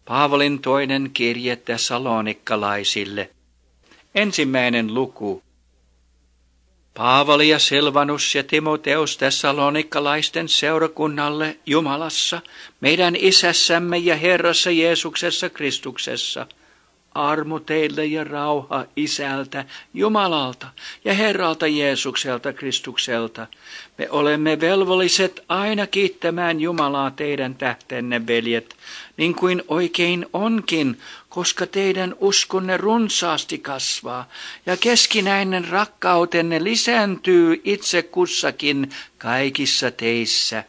Paavalin toinen kirje tessalonikkalaisille. 1. luku. Paavali ja Silvanus ja Timoteus tessalonikkalaisten seurakunnalle Jumalassa, meidän Isässämme ja Herrassa Jeesuksessa Kristuksessa. Armo teille ja rauha Isältä, Jumalalta ja Herralta Jeesukselta Kristukselta. Me olemme velvolliset aina kiittämään Jumalaa teidän tähtenne, veljet, niin kuin oikein onkin, koska teidän uskonne runsaasti kasvaa ja keskinäinen rakkautenne lisääntyy itse kussakin kaikissa teissä.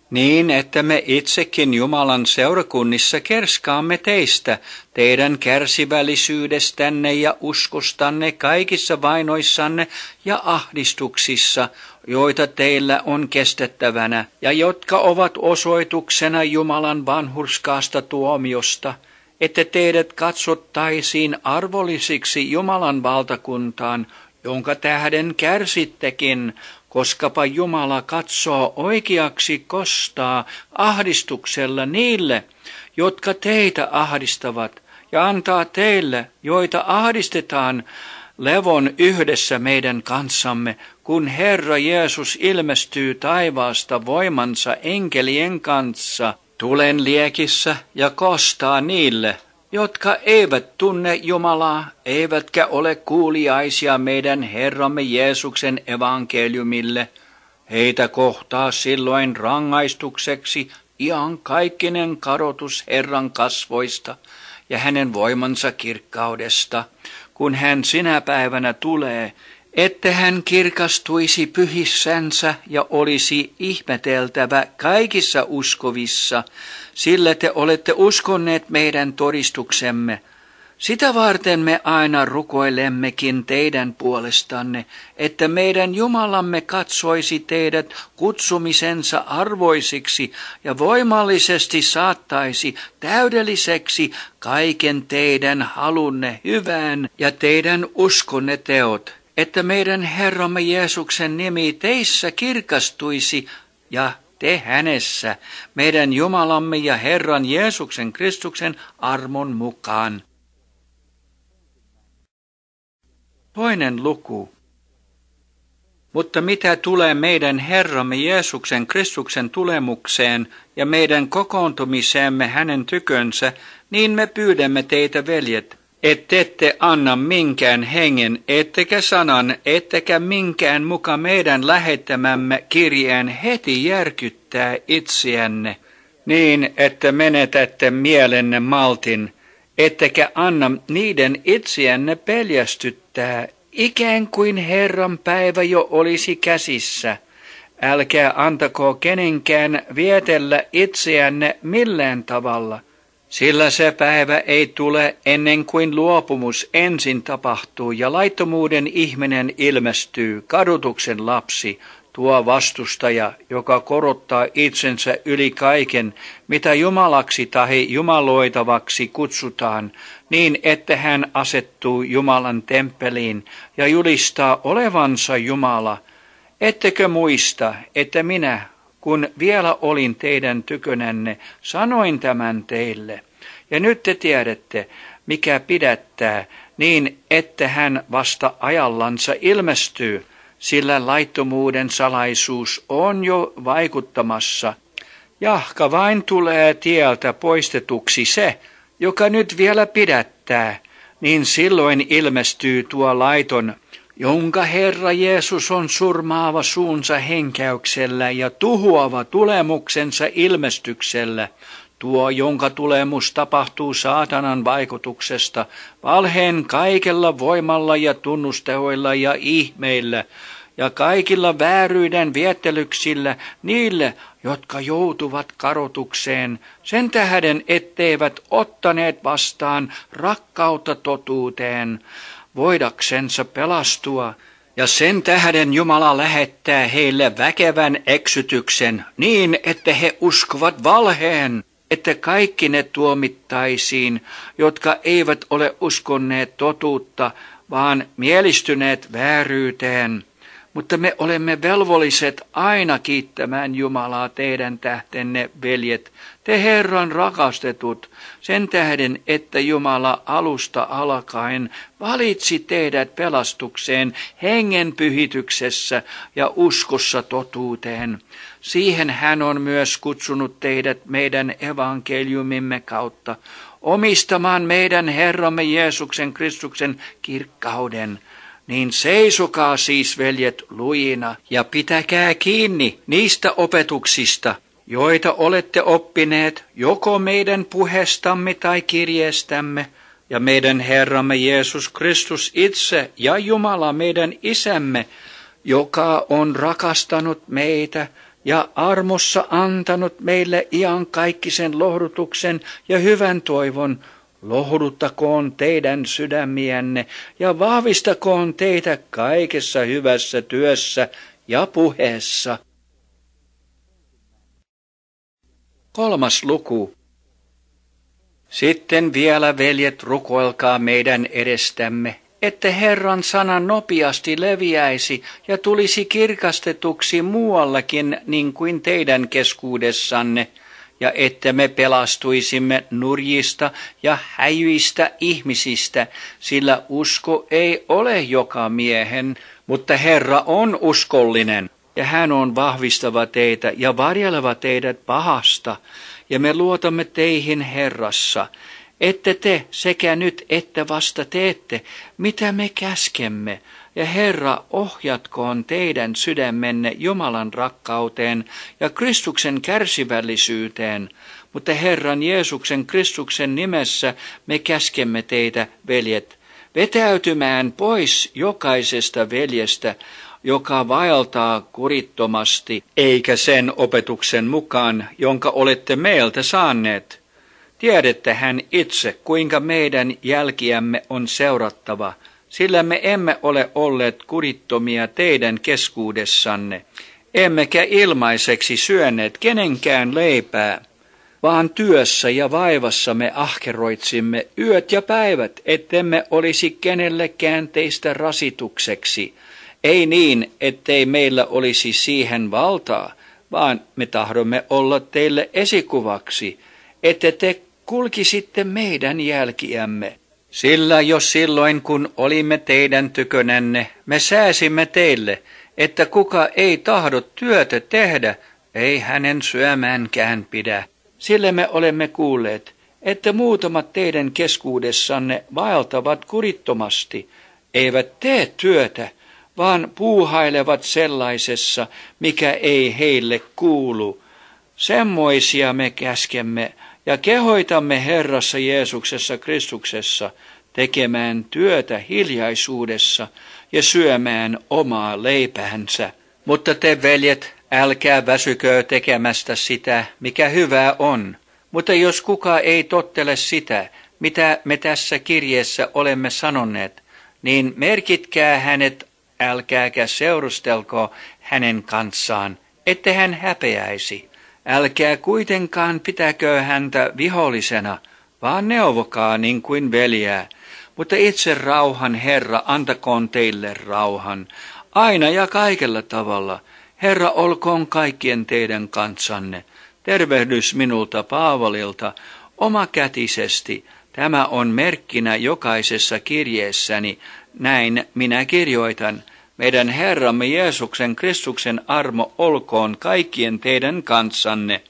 Niin, että me itsekin Jumalan seurakunnissa kerskaamme teistä, teidän kärsivällisyydestänne ja uskostanne kaikissa vainoissanne ja ahdistuksissa, joita teillä on kestettävänä, ja jotka ovat osoituksena Jumalan vanhurskaasta tuomiosta, että teidät katsottaisiin arvollisiksi Jumalan valtakuntaan, jonka tähden kärsittekin, koskapa Jumala katsoo oikeaksi kostaa ahdistuksella niille, jotka teitä ahdistavat, ja antaa teille, joita ahdistetaan, levon yhdessä meidän kanssamme, kun Herra Jeesus ilmestyy taivaasta voimansa enkelien kanssa, tulen liekissä ja kostaa niille, jotka eivät tunne Jumalaa, eivätkä ole kuuliaisia meidän Herramme Jeesuksen evankeliumille. Heitä kohtaa silloin rangaistukseksi iankaikkinen kadotus Herran kasvoista ja hänen voimansa kirkkaudesta, kun hän sinä päivänä tulee, että hän kirkastuisi pyhissänsä ja olisi ihmeteltävä kaikissa uskovissa, sillä te olette uskonneet meidän todistuksemme. Sitä varten me aina rukoilemmekin teidän puolestanne, että meidän Jumalamme katsoisi teidät kutsumisensa arvoisiksi ja voimallisesti saattaisi täydelliseksi kaiken teidän halunne hyvään ja teidän uskonne teot, että meidän Herramme Jeesuksen nimi teissä kirkastuisi ja te hänessä, meidän Jumalamme ja Herran Jeesuksen Kristuksen armon mukaan. 2. luku. Mutta mitä tulee meidän Herramme Jeesuksen Kristuksen tulemukseen ja meidän kokoontumiseemme hänen tykönsä, niin me pyydämme teitä, veljet, ettette anna minkään hengen, ettekä sanan, ettekä minkään muka meidän lähettämämme kirjeen heti järkyttää itseänne, niin että menetätte mielenne maltin, ettekä anna niiden itseänne peljästyttää, ikään kuin Herran päivä jo olisi käsissä. Älkää antako kenenkään vietellä itseänne millään tavalla, sillä se päivä ei tule ennen kuin luopumus ensin tapahtuu ja laittomuuden ihminen ilmestyy, kadotuksen lapsi, tuo vastustaja, joka korottaa itsensä yli kaiken, mitä jumalaksi tai jumaloitavaksi kutsutaan, niin että hän asettuu Jumalan temppeliin ja julistaa olevansa Jumala. Ettekö muista, että minä, kun vielä olin teidän tykönänne, sanoin tämän teille. Ja nyt te tiedätte, mikä pidättää, niin että hän vasta ajallansa ilmestyy, sillä laittomuuden salaisuus on jo vaikuttamassa. Jahka vain tulee tieltä poistetuksi se, joka nyt vielä pidättää, niin silloin ilmestyy tuo laiton, jonka Herra Jeesus on surmaava suunsa henkäyksellä ja tuhoava tulemuksensa ilmestyksellä, tuo, jonka tulemus tapahtuu saatanan vaikutuksesta, valheen kaikella voimalla ja tunnustehoilla ja ihmeillä, ja kaikilla vääryyden viettelyksillä niille, jotka joutuvat kadotukseen, sen tähden etteivät ottaneet vastaan rakkautta totuuteen, voidaksensa pelastua, ja sen tähden Jumala lähettää heille väkevän eksytyksen niin, että he uskovat valheen, että kaikki ne tuomittaisiin, jotka eivät ole uskonneet totuutta, vaan mielistyneet vääryyteen. Mutta me olemme velvolliset aina kiittämään Jumalaa teidän tähtenne, veljet, Te Herran rakastetut, sen tähden, että Jumala alusta alkaen valitsi teidät pelastukseen hengen pyhityksessä ja uskossa totuuteen. Siihen hän on myös kutsunut teidät meidän evankeliumimme kautta, omistamaan meidän Herramme Jeesuksen Kristuksen kirkkauden. Niin seisokaa siis, veljet, lujina ja pitäkää kiinni niistä opetuksista, joita olette oppineet joko meidän puheestamme tai kirjeestämme, ja meidän Herramme Jeesus Kristus itse ja Jumala meidän Isämme, joka on rakastanut meitä ja armossa antanut meille iankaikkisen lohdutuksen ja hyvän toivon, lohduttakoon teidän sydämiänne ja vahvistakoon teitä kaikessa hyvässä työssä ja puheessa. 3. luku. Sitten vielä, veljet, rukoilkaa meidän edestämme, että Herran sana nopeasti leviäisi ja tulisi kirkastetuksi muuallakin niin kuin teidän keskuudessanne, ja että me pelastuisimme nurjista ja häijyistä ihmisistä, sillä usko ei ole joka miehen, mutta Herra on uskollinen, ja hän on vahvistava teitä ja varjeleva teidät pahasta, ja me luotamme teihin Herrassa, että te sekä nyt että vasta teette, mitä me käskemme, ja Herra ohjatkoon teidän sydämenne Jumalan rakkauteen ja Kristuksen kärsivällisyyteen, mutta Herran Jeesuksen Kristuksen nimessä me käskemme teitä, veljet, vetäytymään pois jokaisesta veljestä, joka vaeltaa kurittomasti, eikä sen opetuksen mukaan, jonka olette meiltä saaneet. Tiedättehän itse, kuinka meidän jälkiämme on seurattava, sillä me emme ole olleet kurittomia teidän keskuudessanne, emmekä ilmaiseksi syöneet kenenkään leipää, vaan työssä ja vaivassa me ahkeroitsimme yöt ja päivät, ettemme olisi kenellekään teistä rasitukseksi. Ei niin, ettei meillä olisi siihen valtaa, vaan me tahdomme olla teille esikuvaksi, että te kulkisitte meidän jälkiämme. Sillä jos silloin, kun olimme teidän tykönänne, me sääsimme teille, että kuka ei tahdo työtä tehdä, ei hänen syömäänkään pidä. Sillä me olemme kuulleet, että muutamat teidän keskuudessanne vaeltavat kurittomasti, eivät tee työtä, vaan puuhailevat sellaisessa, mikä ei heille kuulu. Semmoisia me käskemme ja kehoitamme Herrassa Jeesuksessa Kristuksessa tekemään työtä hiljaisuudessa ja syömään omaa leipäänsä. Mutta te, veljet, älkää väsykö tekemästä sitä, mikä hyvää on. Mutta jos kuka ei tottele sitä, mitä me tässä kirjeessä olemme sanoneet, niin merkitkää hänet, älkääkä seurustelko hänen kanssaan, ette hän häpeäisi. Älkää kuitenkaan pitäkö häntä vihollisena, vaan neuvokaa niin kuin veljää. Mutta itse rauhan Herra antakoon teille rauhan, aina ja kaikella tavalla. Herra olkoon kaikkien teidän kanssanne. Tervehdys minulta Paavolilta omakätisesti. Tämä on merkkinä jokaisessa kirjeessäni. Näin minä kirjoitan. Meidän Herramme Jeesuksen Kristuksen armo olkoon kaikkien teidän kanssanne.